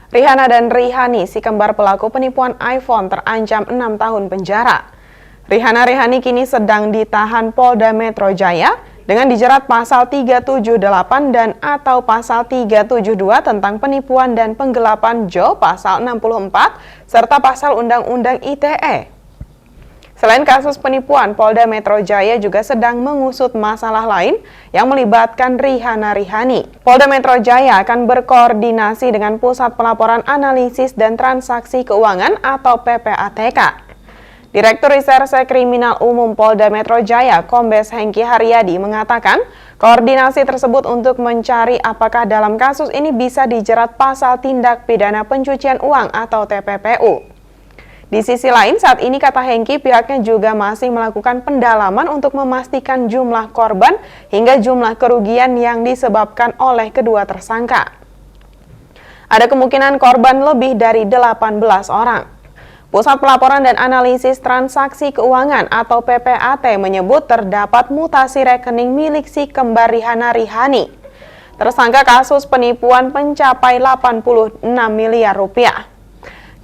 Rihanna dan Rihani, si kembar pelaku penipuan iPhone, terancam 6 tahun penjara. Rihani kini sedang ditahan Polda Metro Jaya dengan dijerat pasal 378 dan atau pasal 372 tentang penipuan dan penggelapan pasal 64 serta pasal Undang-Undang ITE. Selain kasus penipuan, Polda Metro Jaya juga sedang mengusut masalah lain yang melibatkan Rihani. Polda Metro Jaya akan berkoordinasi dengan Pusat Pelaporan Analisis dan Transaksi Keuangan atau PPATK. Direktur Reserse Kriminal Umum Polda Metro Jaya, Kombes Hengki Haryadi, mengatakan koordinasi tersebut untuk mencari apakah dalam kasus ini bisa dijerat pasal tindak pidana pencucian uang atau TPPU. Di sisi lain, saat ini kata Hengki, pihaknya juga masih melakukan pendalaman untuk memastikan jumlah korban hingga jumlah kerugian yang disebabkan oleh kedua tersangka. Ada kemungkinan korban lebih dari 18 orang. Pusat Pelaporan dan Analisis Transaksi Keuangan atau PPAT menyebut terdapat mutasi rekening milik si kembar Rihani. Tersangka kasus penipuan mencapai 86 miliar rupiah.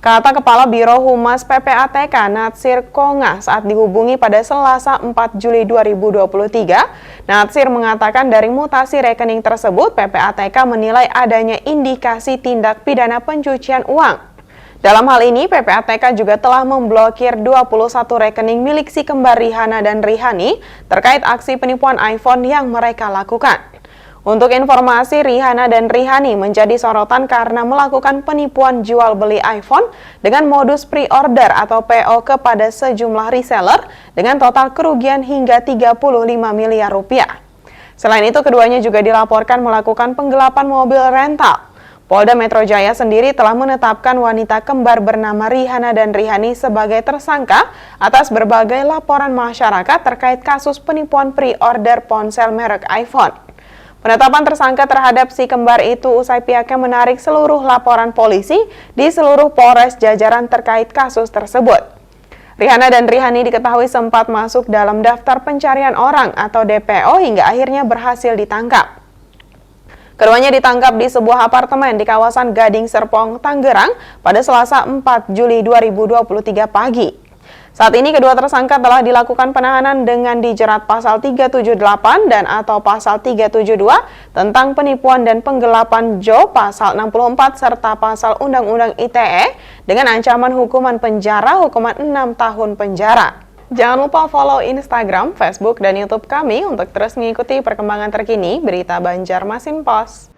Kata Kepala Biro Humas PPATK Natsir Konga saat dihubungi pada Selasa 4 Juli 2023, Natsir mengatakan dari mutasi rekening tersebut PPATK menilai adanya indikasi tindak pidana pencucian uang. Dalam hal ini PPATK juga telah memblokir 21 rekening milik si kembar Rihanna dan Rihani terkait aksi penipuan iPhone yang mereka lakukan. Untuk informasi, Rihanna dan Rihani menjadi sorotan karena melakukan penipuan jual beli iPhone dengan modus pre-order atau PO kepada sejumlah reseller dengan total kerugian hingga 35 miliar rupiah. Selain itu, keduanya juga dilaporkan melakukan penggelapan mobil rental. Polda Metro Jaya sendiri telah menetapkan wanita kembar bernama Rihanna dan Rihani sebagai tersangka atas berbagai laporan masyarakat terkait kasus penipuan pre-order ponsel merek iPhone. Penetapan tersangka terhadap si kembar itu usai pihaknya menarik seluruh laporan polisi di seluruh Polres jajaran terkait kasus tersebut. Rihanna dan Rihani diketahui sempat masuk dalam daftar pencarian orang atau DPO hingga akhirnya berhasil ditangkap. Keduanya ditangkap di sebuah apartemen di kawasan Gading Serpong, Tangerang pada Selasa 4 Juli 2023 pagi. Saat ini kedua tersangka telah dilakukan penahanan dengan dijerat pasal 378 dan atau pasal 372 tentang penipuan dan penggelapan pasal 64 serta pasal Undang-Undang ITE dengan ancaman hukuman penjara 6 tahun penjara. Jangan lupa follow Instagram, Facebook, dan YouTube kami untuk terus mengikuti perkembangan terkini berita Banjarmasin Post.